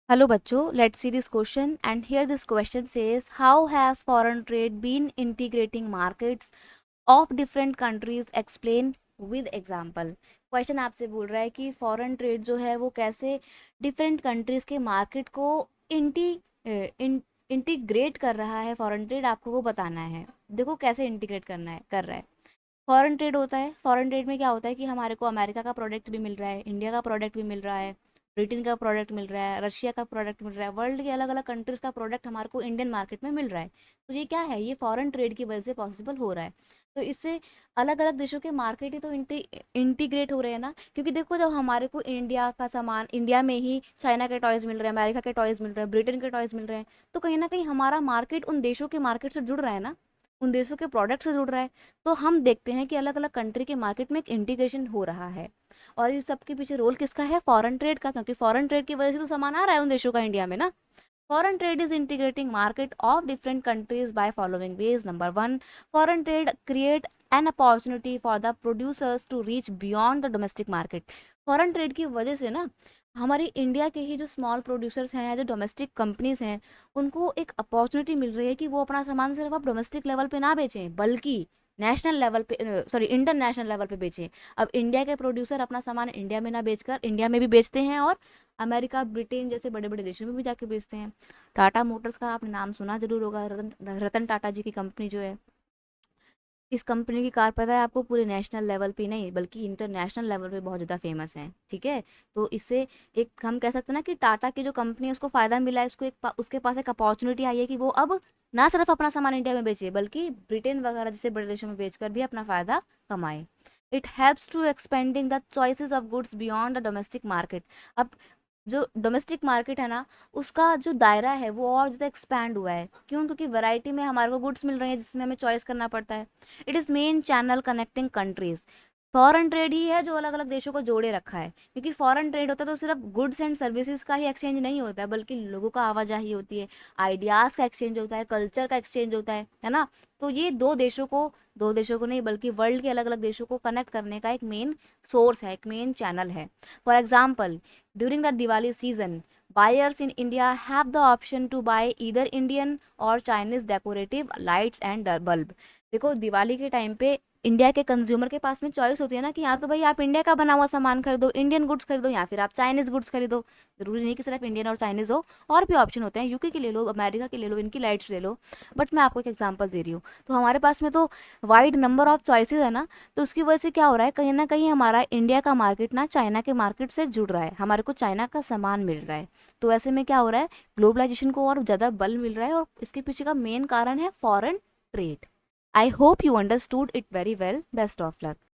Hello बच्चों, let's see this question and here this question says how has foreign trade been integrating markets of different countries explain with example। Question आपसे बोल रहा है कि foreign trade जो है वो कैसे डिफरेंट कंट्रीज के मार्केट को इंटी इंटीग्रेट कर रहा है। फॉरेन ट्रेड आपको वो बताना है। देखो कैसे इंटीग्रेट करना है कर रहा है। फॉरेन ट्रेड होता है, फॉरेन ट्रेड में क्या होता है कि हमारे को अमेरिका का प्रोडक्ट भी मिल रहा है, इंडिया का प्रोडक्ट भी मिल रहा है, ब्रिटेन का प्रोडक्ट मिल रहा है, रशिया का प्रोडक्ट मिल रहा है, वर्ल्ड के अलग अलग कंट्रीज का प्रोडक्ट हमारे को इंडियन मार्केट में मिल रहा है। तो ये क्या है, ये फॉरेन ट्रेड की वजह से पॉसिबल हो रहा है। तो इससे अलग अलग देशों के मार्केट ही तो इंटीग्रेट हो रहे हैं ना, क्योंकि देखो जब हमारे को इंडिया का सामान, इंडिया में ही चाइना के टॉयज मिल रहे हैं, अमेरिका के टॉयज मिल रहे हैं, ब्रिटेन के टॉयज मिल रहे हैं, तो कहीं ना कहीं हमारा मार्केट उन देशों के मार्केट से जुड़ रहा है ना, उन देशों के प्रोडक्ट से जुड़ रहा है। तो हम देखते हैं कि अलग अलग कंट्री के मार्केट में एक इंटीग्रेशन हो रहा है। और इस सब के पीछे रोल किसका है, फॉरेन ट्रेड का, क्योंकि फॉरेन ट्रेड की वजह से तो सामान आ रहा है उन देशों का इंडिया में ना। Foreign trade is integrating market of different countries by following ways. Number one, foreign trade create an opportunity for the producers to reach beyond the domestic market. Foreign trade की वजह से ना हमारी इंडिया के ही जो small producers हैं, जो domestic companies हैं, उनको एक अपॉर्चुनिटी मिल रही है कि वो अपना सामान सिर्फ अब डोमेस्टिक लेवल पे ना बेचें, बल्कि नेशनल लेवल पे, सॉरी इंटरनेशनल लेवल पे बेचें। अब इंडिया के प्रोड्यूसर अपना सामान इंडिया में ना बेचकर इंडिया में भी बेचते हैं और अमेरिका, ब्रिटेन जैसे बड़े बड़े देशों में भी जाके बेचते हैं। टाटा मोटर्स का आपने नाम सुना जरूर होगा, रतन रतन टाटा जी की कंपनी जो है, इस कंपनी की कार पता है आपको पूरे नेशनल लेवल पे नहीं बल्कि इंटरनेशनल लेवल पे बहुत ज़्यादा फेमस है। ठीक है, तो इससे एक हम कह सकते हैं ना कि टाटा की जो कंपनी है उसको फ़ायदा मिला है, उसको उसके पास एक अपॉर्चुनिटी आई है कि वो अब ना सिर्फ अपना सामान इंडिया में बेचे बल्कि ब्रिटेन वगैरह जैसे बड़े देशों में बेचकर भी अपना फ़ायदा कमाए। It helps to expending the choices of goods beyond the domestic market. अब जो डोमेस्टिक मार्केट है ना, उसका जो दायरा है वो और ज़्यादा एक्सपैंड हुआ है। क्यों? क्योंकि वैरायटी में हमारे को गुड्स मिल रही है जिसमें हमें चॉइस करना पड़ता है। It is main channel connecting countries. Foreign trade ही है जो अलग अलग देशों को जोड़े रखा है, क्योंकि फॉरेन ट्रेड होता है तो सिर्फ गुड्स एंड सर्विसेज का ही एक्सचेंज नहीं होता है, बल्कि लोगों का आवाजाही होती है, आइडियाज़ का एक्सचेंज होता है, कल्चर का एक्सचेंज होता है ना। तो ये दो देशों को नहीं बल्कि वर्ल्ड के अलग अलग देशों को कनेक्ट करने का एक मेन सोर्स है, एक मेन चैनल है। For example, during the Diwali season, buyers in India have the option to buy either Indian or Chinese decorative lights and bulb। देखो दिवाली के टाइम पे इंडिया के कंज्यूमर के पास में चॉइस होती है ना कि या तो भाई आप इंडिया का बना हुआ सामान खरीदो, इंडियन गुड्स खरीदो, या फिर आप चाइनीज गुड्स खरीदो। जरूरी नहीं कि सिर्फ इंडियन और चाइनीज हो, और भी ऑप्शन होते हैं, यूके के ले लो, अमेरिका के ले लो, इनकी लाइट्स ले लो। बट मैं आपको एक एग्जांपल दे रही हूँ। तो हमारे पास में तो वाइड नंबर ऑफ चॉइसेस है ना, तो उसकी वजह से क्या हो रहा है, कहीं ना कहीं हमारा इंडिया का मार्केट ना चाइना के मार्केट से जुड़ रहा है, हमारे को चाइना का सामान मिल रहा है। तो ऐसे में क्या हो रहा है, ग्लोबलाइजेशन को और ज़्यादा बल मिल रहा है, और इसके पीछे का मेन कारण है foreign trade. I hope you understood it very well. Best of luck.